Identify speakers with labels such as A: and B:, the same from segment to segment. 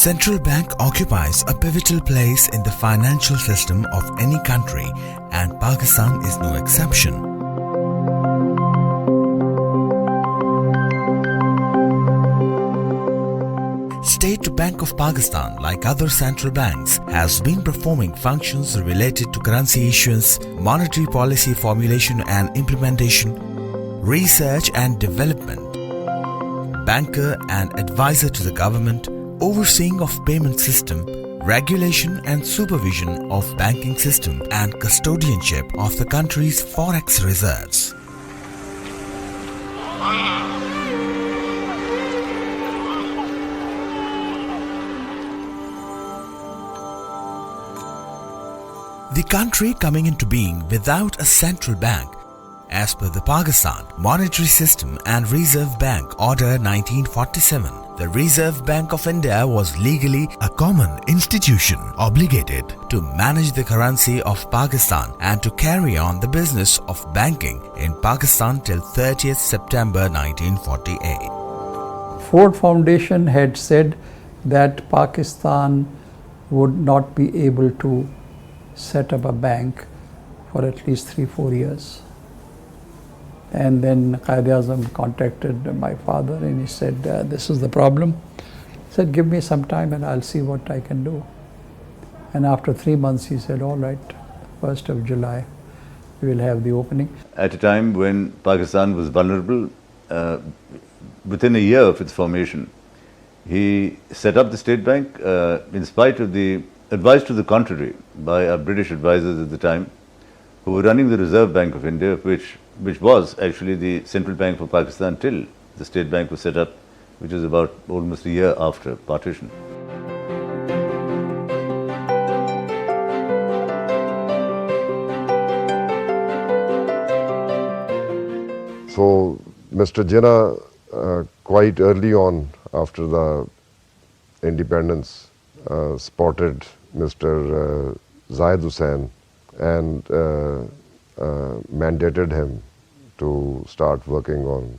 A: Central bank occupies a pivotal place in the financial system of any country, and Pakistan is no exception. State Bank of Pakistan, like other central banks, has been performing functions related to currency issuance, monetary policy formulation and implementation, research and development, banker and advisor to the government, overseeing of payment system, regulation and supervision of banking system, and custodianship of the country's forex reserves. The country coming into being without a central bank, as per the Pakistan Monetary System and Reserve Bank Order 1947, the Reserve Bank of India was legally a common institution obligated to manage the currency of Pakistan and to carry on the business of banking in Pakistan till 30th September 1948.
B: Ford Foundation had said that Pakistan would not be able to set up a bank for at least 3-4 years. And then Quaid-e-Azam contacted my father and he said, this is the problem. He said, give me some time and I'll see what I can do. And after 3 months he said, all right, 1st of July, we will have the opening.
C: At a time when Pakistan was vulnerable, within a year of its formation, he set up the State Bank in spite of the advice to the contrary by our British advisors at the time, who were running the Reserve Bank of India, which was actually the central bank for Pakistan till the State Bank was set up, which is about almost a year after partition.
D: So Mr. Jinnah, quite early on after the independence, spotted Mr. Zahid Hussain and mandated him to start working on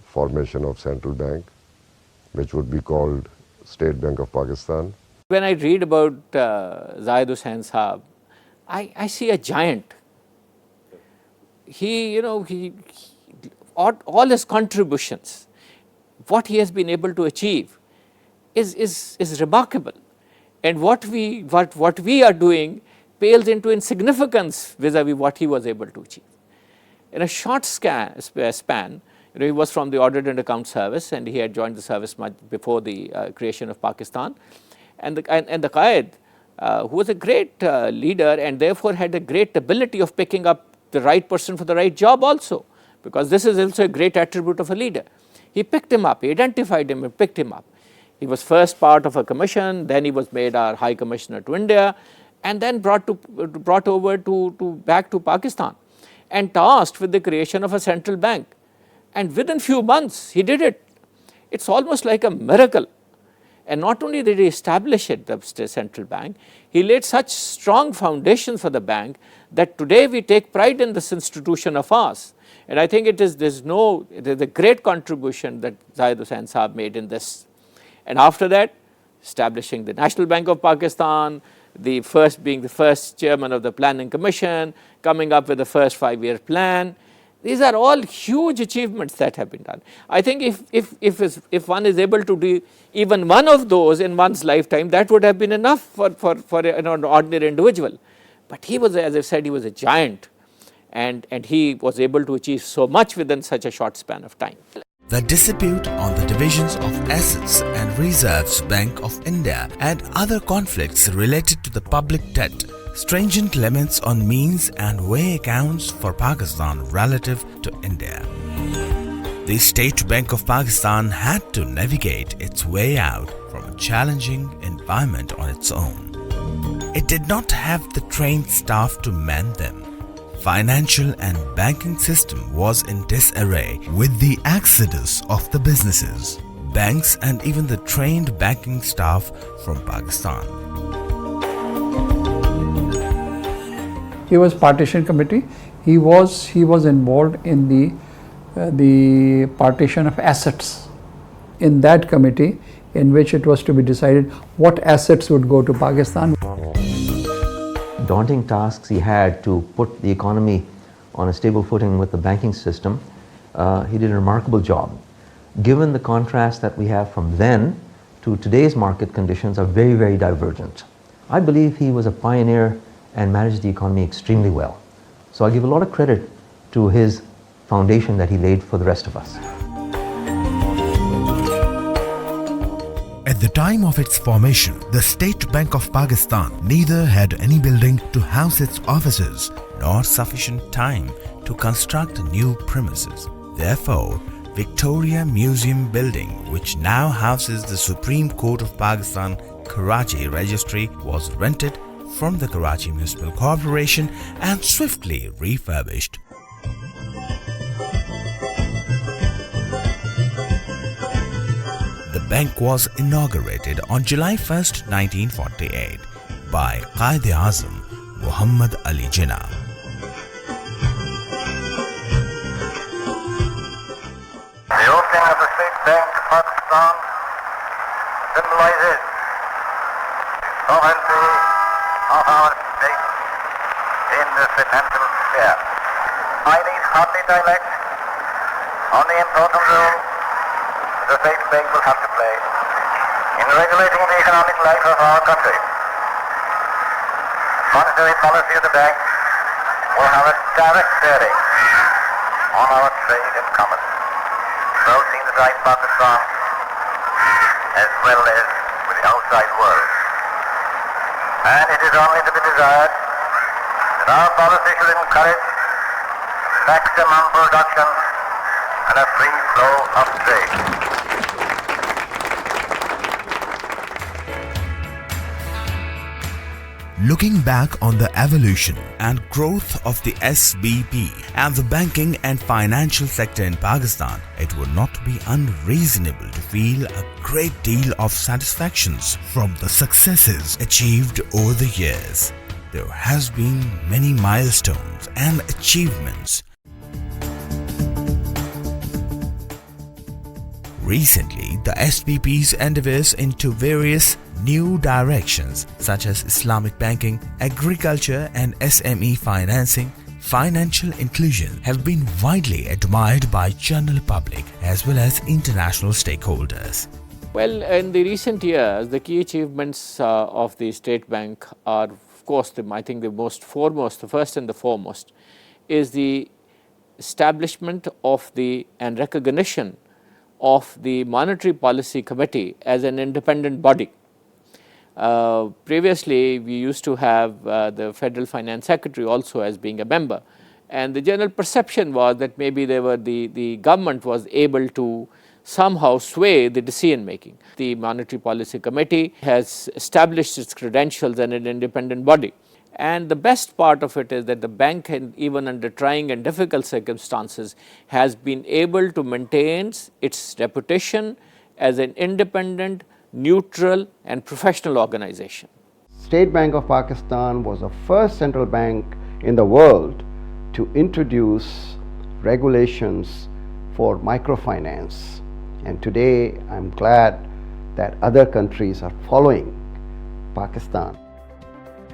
D: formation of central bank, which would be called State Bank of Pakistan.
E: When I read about Zahid Hussain Saab, I see a giant. All his contributions, what he has been able to achieve is remarkable. And what we are doing pales into insignificance vis-a-vis what he was able to achieve. In a short span, he was from the Audit and Account Service, and he had joined the service much before the creation of Pakistan. And the Quaid, who was a great leader and therefore had a great ability of picking up the right person for the right job also, because this is also a great attribute of a leader. He picked him up, he identified him and picked him up. He was first part of a commission, then he was made our High Commissioner to India, and then brought over back to Pakistan and tasked with the creation of a central bank. And within few months, he did it. It's almost like a miracle. And not only did he establish it, the central bank, he laid such strong foundations for the bank that today we take pride in this institution of ours. And I think there's a great contribution that Zahid Hussain Saab made in this. And after that, establishing the National Bank of Pakistan, being the first chairman of the Planning Commission, coming up with the first 5-year plan. These are all huge achievements that have been done. I think if one is able to do even one of those in one's lifetime, that would have been enough for an ordinary individual. But he was, as I said, he was a giant, and he was able to achieve so much within such a short span of time.
A: The dispute on the divisions of Assets and Reserves Bank of India and other conflicts related to the public debt, stringent limits on means and way accounts for Pakistan relative to India. The State Bank of Pakistan had to navigate its way out from a challenging environment on its own. It did not have the trained staff to man them. Financial and banking system was in disarray with the exodus of the businesses, banks and even the trained banking staff from Pakistan.
B: He was partition committee. He was involved in the partition of assets. In that committee, in which it was to be decided what assets would go to Pakistan.
F: Daunting tasks he had to put the economy on a stable footing with the banking system. He did a remarkable job. Given the contrast that we have from then to today's market conditions are very, very divergent. I believe he was a pioneer and managed the economy extremely well. So I give a lot of credit to his foundation that he laid for the rest of us.
A: At the time of its formation, the State Bank of Pakistan neither had any building to house its offices nor sufficient time to construct new premises. Therefore, Victoria Museum Building, which now houses the Supreme Court of Pakistan Karachi Registry, was rented from the Karachi Municipal Corporation and swiftly refurbished. The bank was inaugurated on July 1st, 1948 by Qaid-e-Azam Muhammad Ali Jinnah.
G: The opening of the State Bank of Pakistan symbolizes the sovereignty of our state in the financial sphere. I need hardly dilate on the important role the State Bank will have to play in regulating the economic life of our country. Monetary policy of the bank will have a direct bearing on our trade and commerce, both inside Pakistan as well as with the outside world. And it is only to be desired that our policy should encourage maximum production and a free flow of trade.
A: Looking back on the evolution and growth of the SBP and the banking and financial sector in Pakistan, it would not be unreasonable to feel a great deal of satisfactions from the successes achieved over the years. There has been many milestones and achievements. Recently, the SBP's endeavors into various new directions such as Islamic banking, agriculture and SME financing, financial inclusion have been widely admired by general public as well as international stakeholders.
E: Well, in the recent years, the key achievements of the State Bank are, of course, I think the first and the foremost is the establishment of and recognition of the Monetary Policy Committee as an independent body. Previously, we used to have the Federal Finance Secretary also as being a member, and the general perception was that maybe the government was able to somehow sway the decision making. The Monetary Policy Committee has established its credentials as an independent body. And the best part of it is that the bank, even under trying and difficult circumstances, has been able to maintain its reputation as an independent, neutral and professional organization.
H: State Bank of Pakistan was the first central bank in the world to introduce regulations for microfinance. And today I'm glad that other countries are following Pakistan.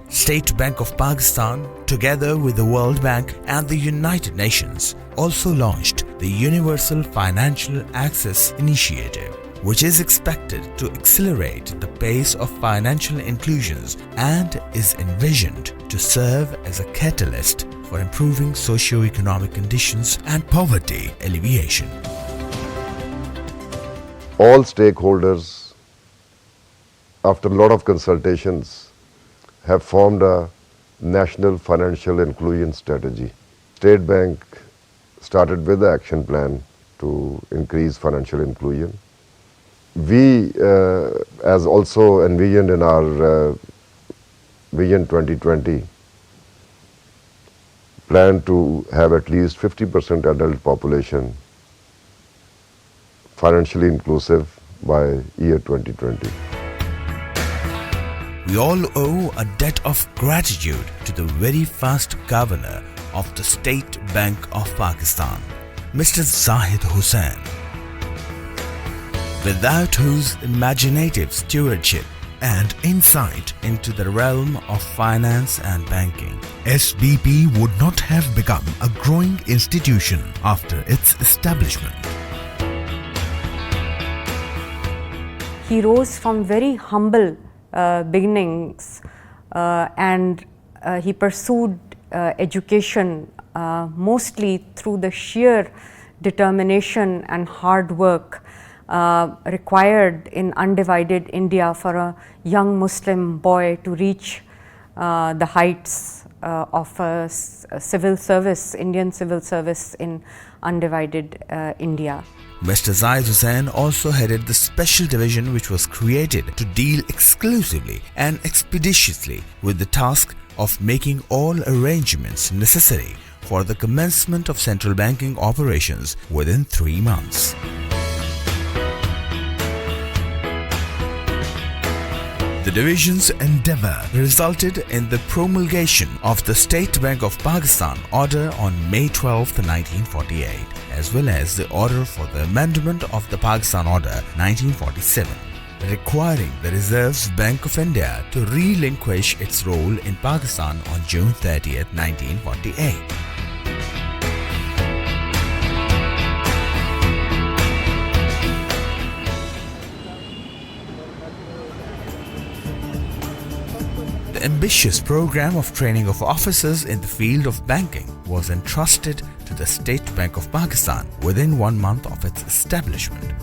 A: State Bank of Pakistan, together with the World Bank and the United Nations, also launched the Universal Financial Access Initiative, which is expected to accelerate the pace of financial inclusions and is envisioned to serve as a catalyst for improving socio-economic conditions and poverty alleviation.
D: All stakeholders, after a lot of consultations, have formed a national financial inclusion strategy. State Bank started with the action plan to increase financial inclusion. We, as also envisioned in our Vision 2020, plan to have at least 50% adult population financially inclusive by year 2020.
A: We all owe a debt of gratitude to the very first governor of the State Bank of Pakistan, Mr. Zahid Hussain. without whose imaginative stewardship and insight into the realm of finance and banking, SBP would not have become a growing institution after its establishment.
I: He rose from very humble beginnings and he pursued education mostly through the sheer determination and hard work required in undivided India for a young Muslim boy to reach the heights of a civil service, Indian civil service in undivided India.
A: Mr. Zahid Hussain also headed the special division which was created to deal exclusively and expeditiously with the task of making all arrangements necessary for the commencement of central banking operations within 3 months. The division's endeavour resulted in the promulgation of the State Bank of Pakistan Order on May 12, 1948, as well as the Order for the Amendment of the Pakistan Order 1947, requiring the Reserve Bank of India to relinquish its role in Pakistan on June 30, 1948. The ambitious program of training of officers in the field of banking was entrusted to the State Bank of Pakistan within 1 month of its establishment.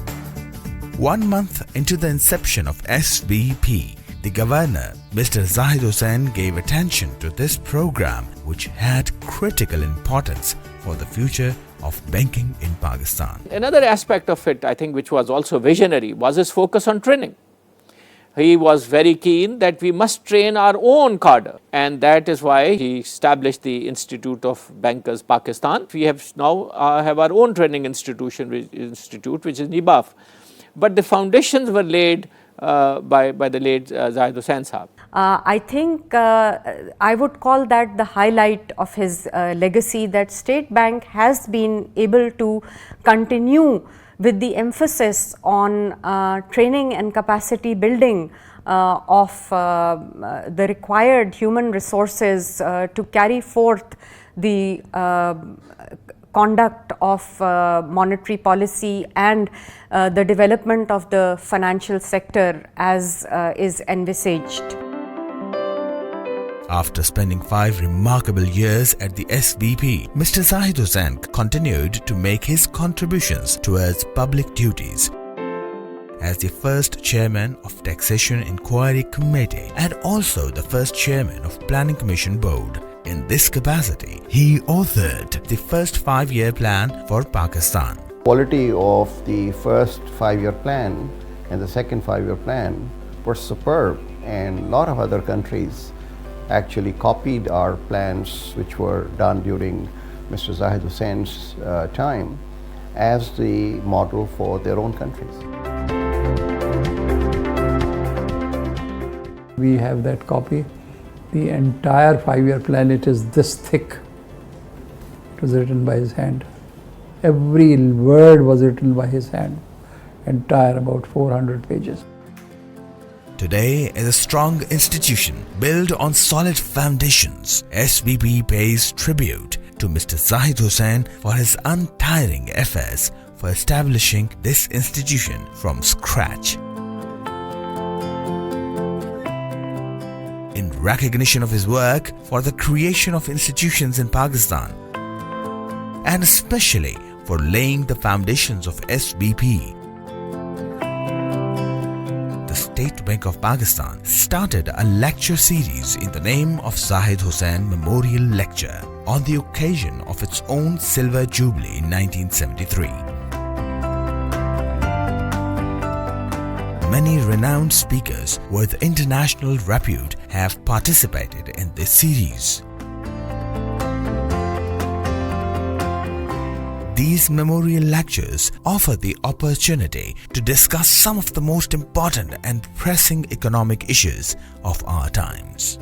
A: 1 month into the inception of SBP, the Governor, Mr. Zahid Hussain, gave attention to this program, which had critical importance for the future of banking in Pakistan.
E: Another aspect of it, I think, which was also visionary, was his focus on training. He was very keen that we must train our own cadre, and that is why he established the Institute of Bankers Pakistan. We have now have our own training institute, which is NIBAF. But the foundations were laid by the late Zahid Hussain Sahab.
I: I think I would call that the highlight of his legacy, that State Bank has been able to continue with the emphasis on training and capacity building of the required human resources to carry forth the conduct of monetary policy and the development of the financial sector as is envisaged.
A: After spending 5 remarkable years at the SBP, Mr. Zahid Hussain continued to make his contributions towards public duties. As the first chairman of Taxation Inquiry Committee and also the first chairman of Planning Commission Board, in this capacity, he authored the first 5-year plan for Pakistan.
H: Quality of the first 5-year plan and the second 5-year plan were superb, and a lot of other countries actually copied our plans, which were done during Mr. Zahid Hussain's time, as the model for their own countries.
B: We have that copy. The entire 5-year plan, it is this thick. It was written by his hand. Every word was written by his hand. Entire, about 400 pages.
A: Today, as a strong institution built on solid foundations, SBP pays tribute to Mr. Zahid Hussain for his untiring efforts for establishing this institution from scratch. In recognition of his work for the creation of institutions in Pakistan, and especially for laying the foundations of SBP, the State Bank of Pakistan started a lecture series in the name of Zahid Hussain Memorial Lecture on the occasion of its own Silver Jubilee in 1973. Many renowned speakers with international repute have participated in this series. These memorial lectures offer the opportunity to discuss some of the most important and pressing economic issues of our times.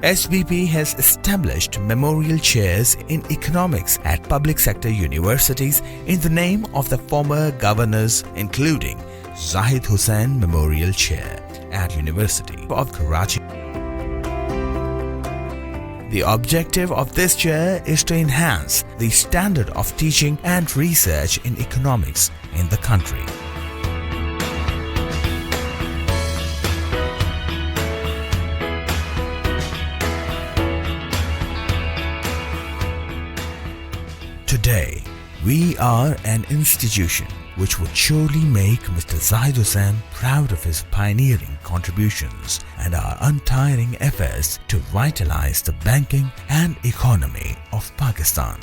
A: SBP has established memorial chairs in economics at public sector universities in the name of the former governors, including Zahid Hussain Memorial Chair at University of Karachi. The objective of this chair is to enhance the standard of teaching and research in economics in the country. Today, we are an institution which would surely make Mr. Zahid Hussain proud of his pioneering contributions and our untiring efforts to vitalize the banking and economy of Pakistan.